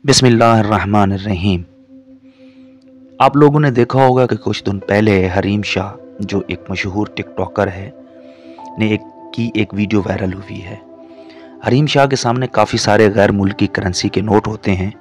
बिस्मिल्लाहिर्रहमानिर्रहीम। आप लोगों ने देखा होगा कि कुछ दिन पहले हरीम शाह, जो एक मशहूर टिकटॉकर है, ने एक वीडियो वायरल हुई है। हरीम शाह के सामने काफ़ी सारे गैर मुल्की करेंसी के नोट होते हैं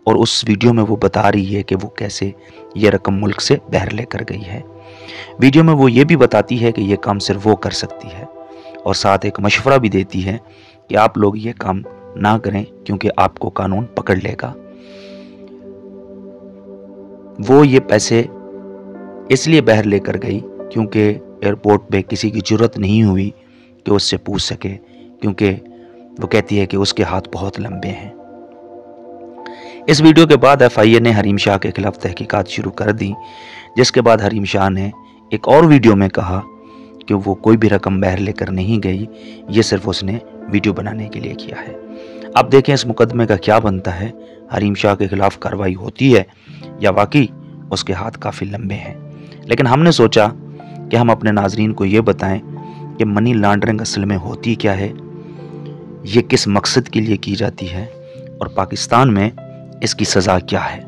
और उस वीडियो में वो बता रही है कि वो कैसे ये रकम मुल्क से बाहर लेकर गई है। वीडियो में वो ये भी बताती है कि ये काम सिर्फ वो कर सकती है और साथ एक मशवरा भी देती है कि आप लोग ये काम ना करें क्योंकि आपको कानून पकड़ लेगा। वो ये पैसे इसलिए बाहर लेकर गई क्योंकि एयरपोर्ट पे किसी की जरूरत नहीं हुई कि उससे पूछ सके, क्योंकि वो कहती है कि उसके हाथ बहुत लंबे हैं। इस वीडियो के बाद FIA ने हरीम शाह के खिलाफ तहकीकात शुरू कर दी, जिसके बाद हरीम शाह ने एक और वीडियो में कहा कि वो कोई भी रकम बाहर लेकर नहीं गई, ये सिर्फ उसने वीडियो बनाने के लिए किया है। अब देखें इस मुकदमे का क्या बनता है। हरीम शाह के खिलाफ कार्रवाई होती है या वाकई उसके हाथ काफ़ी लंबे हैं। लेकिन हमने सोचा कि हम अपने नाजरीन को ये बताएं कि मनी लॉन्ड्रिंग असल में होती क्या है, ये किस मकसद के लिए की जाती है और पाकिस्तान में इसकी सज़ा क्या है।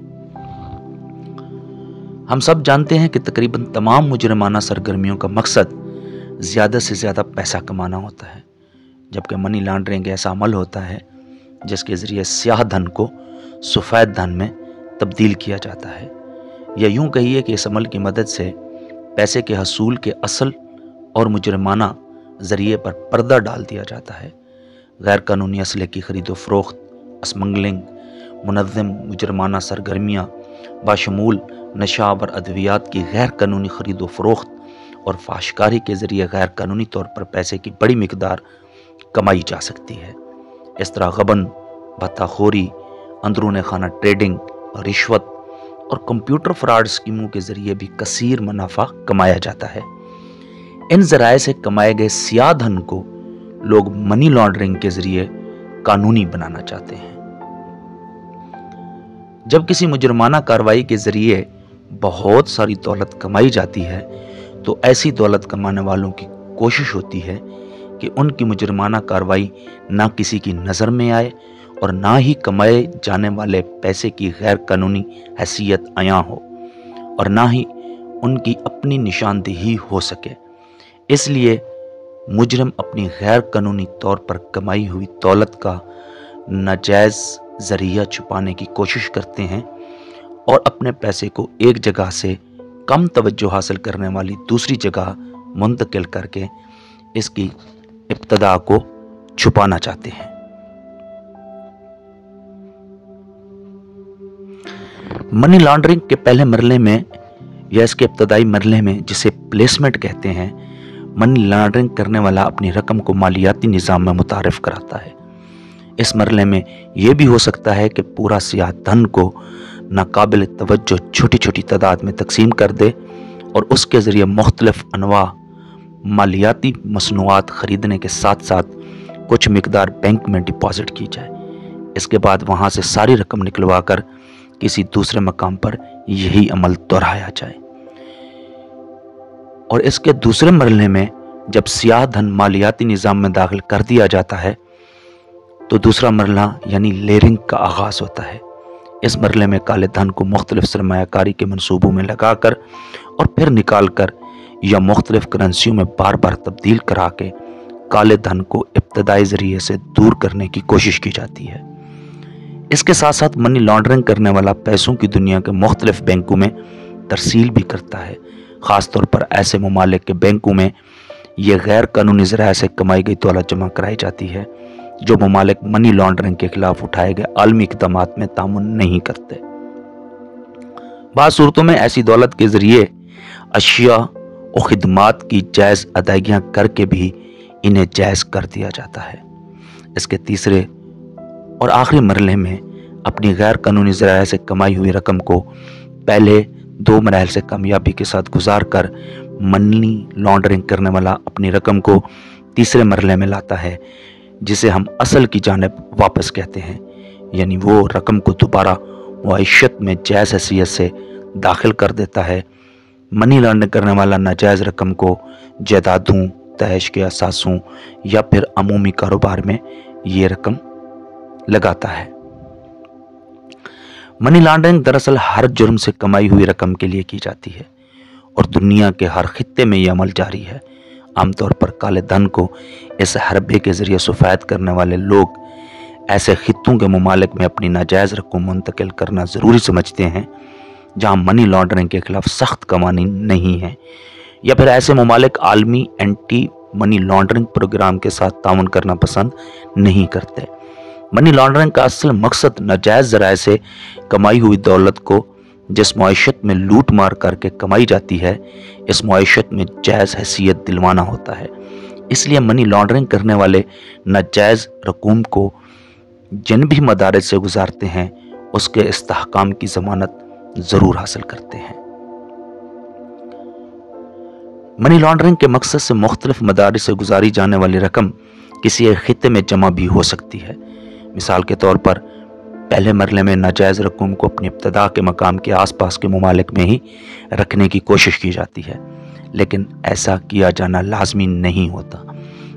हम सब जानते हैं कि तकरीबन तमाम मुजरमाना सरगर्मियों का मकसद ज़्यादा से ज़्यादा पैसा कमाना होता है, जबकि मनी लॉन्ड्रिंग ऐसा अमल होता है जिसके ज़रिए स्याह धन को सफ़ेद धन में तब्दील किया जाता है, या यूं कहिए कि इस अमल की मदद से पैसे के हसूल के असल और मुजरमाना ज़रिए पर पर्दा डाल दिया जाता है। गैर कानूनी असले की खरीदो फरोख्त, स्मगलिंग, मुनज़्ज़म मुजरमाना सरगर्मियाँ बाशमूल नशा और अद्वियात की गैर कानूनी खरीदो फरोख्त और फाशकारी के ज़रिए गैर कानूनी तौर पर पैसे की बड़ी मिकदार कमाई जा सकती है। इस तरह गबन, भत्ताखोरी, अंदरून खाना ट्रेडिंग, रिश्वत और कंप्यूटर फ्रॉड स्कीमों के ज़रिए भी कसीर मुनाफा कमाया जाता है। इन ज़राए से कमाए गए स्याह धन को लोग मनी लॉन्ड्रिंग के ज़रिए कानूनी बनाना चाहते हैं। जब किसी मुजरमाना कार्रवाई के ज़रिए बहुत सारी दौलत कमाई जाती है तो ऐसी दौलत कमाने वालों की कोशिश होती है कि उनकी मुजरमाना कार्रवाई ना किसी की नज़र में आए और ना ही कमाए जाने वाले पैसे की गैर कानूनी हैसियत आया हो और ना ही उनकी अपनी निशानदेही हो सके। इसलिए मुजरम अपनी गैर कानूनी तौर पर कमाई हुई दौलत का नाजायज़ ज़रिया छुपाने की कोशिश करते हैं और अपने पैसे को एक जगह से कम तवज्जो हासिल करने वाली दूसरी जगह मुंतकिल करके इसकी इब्तदा को छुपाना चाहते हैं। मनी लॉन्ड्रिंग के पहले मरले में या इसके इब्तदाई मरले में, जिसे प्लेसमेंट कहते हैं, मनी लॉन्ड्रिंग करने वाला अपनी रकम को मालियाती निज़ाम में मुतारिफ कराता है। इस मरले में यह भी हो सकता है कि पूरा सियाह धन को नाकाबिल तवज्जो छोटी छोटी तादाद में तकसीम कर दे और उसके ज़रिए मुख्तलिफ अनवा मालियाती मसनूआत ख़रीदने के साथ साथ कुछ मिकदार बैंक में डिपॉजिट की जाए। इसके बाद वहाँ से सारी रकम निकलवा कर किसी दूसरे मकाम पर यही अमल दोहराया जाए। और इसके दूसरे मरले में जब सियाह धन मालियाती निज़ाम में दाखिल कर दिया जाता है तो दूसरा मरला यानी लेयरिंग का आगाज़ होता है। इस मरले में काले धन को मुख्तलिफ सरमायाकारी के मनसूबों में लगाकर और फिर निकाल कर या मुख्तलिफ करेंसियों में बार बार तब्दील करा के काले धन को इब्तदाई ज़रिए से दूर करने की कोशिश की जाती है। इसके साथ साथ मनी लॉन्ड्रिंग करने वाला पैसों की दुनिया के मुख्तलिफ बैंकों में तरसील भी करता है। ख़ास तौर पर ऐसे ममालिक के बैंकों में ये गैर कानूनी ज़राए से कमाई गई दौलत जमा कराई जाती है जो ममालिक मनी लॉन्ड्रिंग के खिलाफ उठाए गए आलमी इक़दामात में तामुन नहीं करते। बाज़ सूरतों में ऐसी दौलत के ज़रिए अशिया और खिदमात की जायज़ अदायगियाँ करके भी इन्हें जायज़ कर दिया जाता है। इसके तीसरे और आखिरी मरले में अपनी गैर कानूनी ज़राए से कमाई हुई रकम को पहले दो मराहल से कामयाबी के साथ गुजार कर मनी लॉन्ड्रिंग करने वाला अपनी रकम को तीसरे मरले में लाता है, जिसे हम असल की जानिब वापस कहते हैं। यानी वो रकम को दोबारा मुआइशत में जायज़ हैसियत से दाखिल कर देता है। मनी लॉन्ड्रिंग करने वाला नाजायज़ रकम को जायदादों, तहश के असासों या फिर अमूमी कारोबार में ये रकम लगाता है। मनी लॉन्ड्रिंग दरअसल हर जुर्म से कमाई हुई रकम के लिए की जाती है और दुनिया के हर खित्ते में यह अमल जारी है। आमतौर पर काले धन को इस हरबे के जरिए सफेद करने वाले लोग ऐसे खित्तों के मुमालिक में अपनी नाजायज़ रकम मुंतकिल करना ज़रूरी समझते हैं जहां मनी लॉन्ड्रिंग के खिलाफ सख्त कवानीन नहीं है, या फिर ऐसे मुमालिक आलमी एंटी मनी लॉन्ड्रिंग प्रोग्राम के साथ ताउन करना पसंद नहीं करते। मनी लॉन्ड्रिंग का असल मकसद नाजायज़ ज़राए से कमाई हुई दौलत को जिस मुआशत में लूट मार करके कमाई जाती है, इस मुआशत में जायज़ हैसियत दिलवाना होता है। इसलिए मनी लॉन्ड्रिंग करने वाले नाजायज़ रकूम को जिन भी मदारिज से गुजारते हैं उसके इस्तेहकाम की ज़मानत ज़रूर हासिल करते हैं। मनी लॉन्ड्रिंग के मकसद से मुख्तलिफ मदारिज से गुजारी जाने वाली रकम किसी एक खित्ते में जमा भी हो सकती है। मिसाल के तौर पर पहले मरले में नाजायज़ रकूम को अपनी इब्तदा के मकाम के आसपास के ममालिक में ही रखने की कोशिश की जाती है, लेकिन ऐसा किया जाना लाजमी नहीं होता,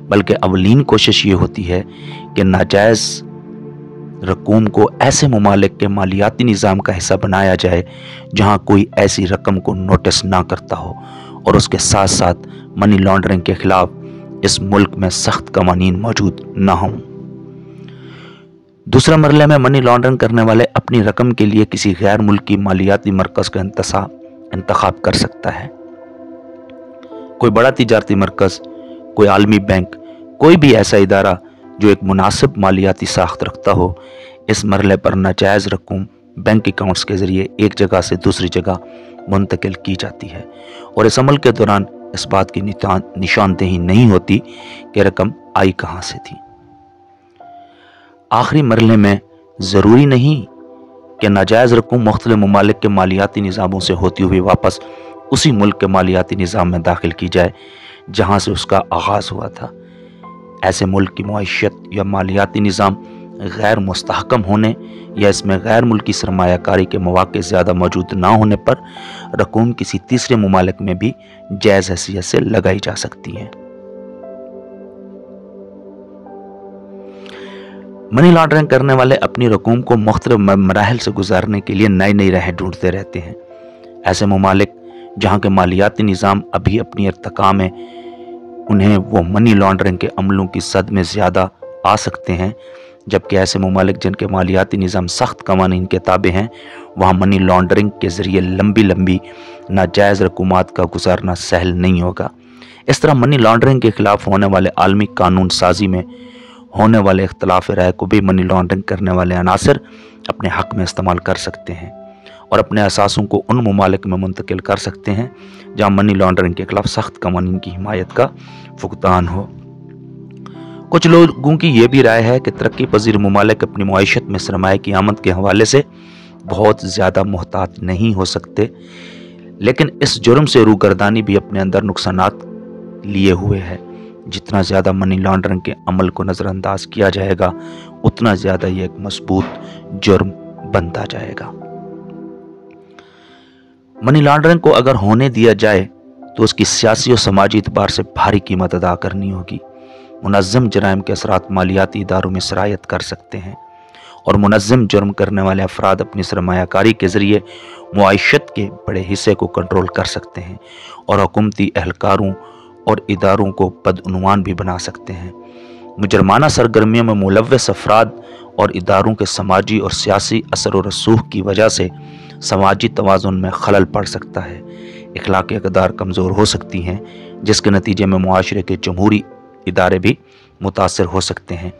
बल्कि अवलीन कोशिश ये होती है कि नाजायज़ रकूम को ऐसे ममालिक के मालियाती निज़ाम का हिस्सा बनाया जाए जहाँ कोई ऐसी रकम को नोटिस ना करता हो, और उसके साथ साथ मनी लॉन्ड्रिंग के खिलाफ इस मुल्क में सख्त कवानीन मौजूद ना हों। दूसरे मरले में मनी लॉन्ड्रिंग करने वाले अपनी रकम के लिए किसी गैर मुल्की मालियाती मरकज़ का इंतखाब कर सकता है। कोई बड़ा तिजारती मरकज़, कोई आलमी बैंक, कोई भी ऐसा इदारा जो एक मुनासिब मालियाती साख्त रखता हो, इस मरले पर नाजायज़ रकूम बैंक अकाउंट्स के ज़रिए एक जगह से दूसरी जगह मुंतकिल की जाती है, और इस अमल के दौरान इस बात की निशानदेही नहीं होती कि रकम आई कहाँ से थी। आखिरी मरले में ज़रूरी नहीं कि नाजायज़ रकूम मुख्तलिफ ममालिक के मालियाती निज़ामों से होती हुई वापस उसी मुल्क के मालियाती निज़ाम में दाखिल की जाए जहाँ से उसका आगाज़ हुआ था। ऐसे मुल्क की मुआशत या मालियाती निज़ाम गैर मुस्तहकम होने या इसमें गैर मुल्की सरमायाकारी के मौक़े ज़्यादा मौजूद ना होने पर रकूम किसी तीसरे ममालिक में भी जायज़ हैसियत से लगाई जा सकती हैं। मनी लॉन्ड्रिंग करने वाले अपनी रकूम को मुख्तलिफ मराहिल से गुजारने के लिए नई नई राहें ढूंढते रहते हैं। ऐसे ममालिक जहाँ के मालियाती निज़ाम अभी अपनी इर्तिका में, उन्हें वो मनी लॉन्ड्रिंग के अमलों की सद में ज़्यादा आ सकते हैं, जबकि ऐसे ममालिक जिनके मालियाती निज़ाम सख्त कवानीन के ताबे हैं, वहाँ मनी लॉन्ड्रिंग के ज़रिए लंबी लंबी नाजायज़ रकूमात का गुजारना सहल नहीं होगा। इस तरह मनी लॉन्ड्रिंग के ख़िलाफ़ होने वाले आलमी कानून साजी में होने वाले इख्तलाफ राय को भी मनी लॉन्ड्रिंग करने वाले अनासर अपने हक़ में इस्तेमाल कर सकते हैं और अपने असासों को उन ममालिक में मुंतकिल कर सकते हैं जहाँ मनी लॉन्ड्रिंग के खिलाफ सख्त कवानीन की हिमायत का फुकदान हो। कुछ लोगों की यह भी राय है कि तरक्की पजीर ममालिक अपनी मुआशत में सरमाए की आमद के हवाले से बहुत ज़्यादा मोहतात नहीं हो सकते, लेकिन इस जुर्म से रूगर्दानी भी अपने अंदर नुकसानात लिए हुए है। जितना ज़्यादा मनी लॉन्ड्रिंग के अमल को नज़रअंदाज किया जाएगा, उतना ज़्यादा ये एक मजबूत जुर्म बनता जाएगा। मनी लॉन्ड्रिंग को अगर होने दिया जाए तो उसकी सियासी और समाजी एतबार से भारी कीमत अदा करनी होगी। मुनज़्ज़म जराइम के असरात मालियाती इदारों में सरायत कर सकते हैं और मुनज़्ज़म जुर्म करने वाले अफराद अपनी सरमायाकारी के ज़रिए मुआशत के बड़े हिस्से को कंट्रोल कर सकते हैं और हुकूमती एहलकारों और इदारों को बदउनवान भी बना सकते हैं। मुजरमाना सरगर्मियों में मुलव्वस अफराद और इदारों के समाजी और सियासी असर व रसूख की वजह से समाजी तवाज़ुन में खलल पड़ सकता है। इखलाकी अक़दार कमज़ोर हो सकती हैं, जिसके नतीजे में मुआशरे के जमहूरी इदारे भी मुतासर हो सकते हैं।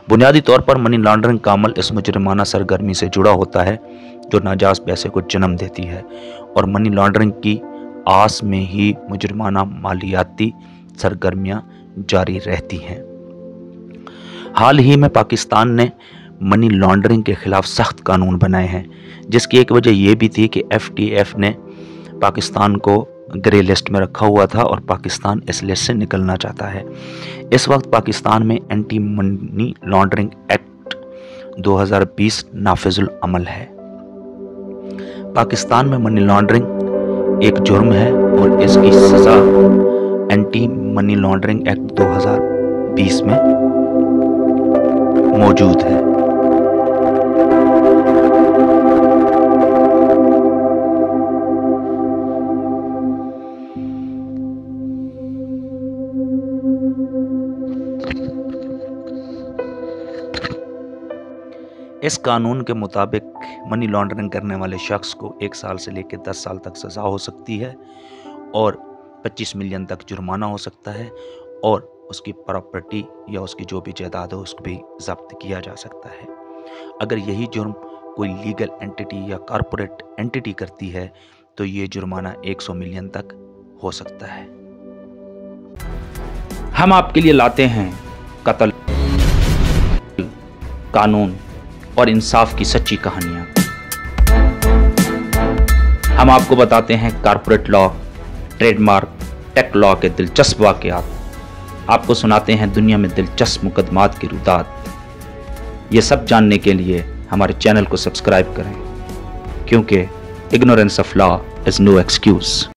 बुनियादी तौर पर मनी लॉन्ड्रिंग का अमल इस मुजरमाना सरगर्मी से जुड़ा होता है जो नाजायज़ पैसे को जन्म देती है, और मनी लॉन्ड्रिंग की आस में ही मुजरमाना मालियाती सरगर्मियाँ जारी रहती हैं। हाल ही में पाकिस्तान ने मनी लॉन्ड्रिंग के खिलाफ सख्त कानून बनाए हैं, जिसकी एक वजह यह भी थी कि FATF ने पाकिस्तान को ग्रे लिस्ट में रखा हुआ था और पाकिस्तान इस लिस्ट से निकलना चाहता है। इस वक्त पाकिस्तान में एंटी मनी लॉन्ड्रिंग एक्ट 2020 नाफिजुल अमल है। पाकिस्तान में मनी लॉन्ड्रिंग एक जुर्म है और इसकी सज़ा एंटी मनी लॉन्ड्रिंग एक्ट 2020 में मौजूद है। इस कानून के मुताबिक मनी लॉन्ड्रिंग करने वाले शख्स को 1 साल से लेकर 10 साल तक सज़ा हो सकती है और 25 मिलियन तक जुर्माना हो सकता है और उसकी प्रॉपर्टी या उसकी जो भी जायदाद हो उसको भी जब्त किया जा सकता है। अगर यही जुर्म कोई लीगल एंटिटी या कॉरपोरेट एंटिटी करती है तो ये जुर्माना 100 मिलियन तक हो सकता है। हम आपके लिए लाते हैं कत्ल, कानून और इंसाफ की सच्ची कहानियां। हम आपको बताते हैं corporate law, trademark, tech law के दिलचस्प वाकयात। आपको सुनाते हैं दुनिया में दिलचस्प मुकदमात की रुदात। ये सब जानने के लिए हमारे चैनल को सब्सक्राइब करें, क्योंकि ignorance of law is no excuse.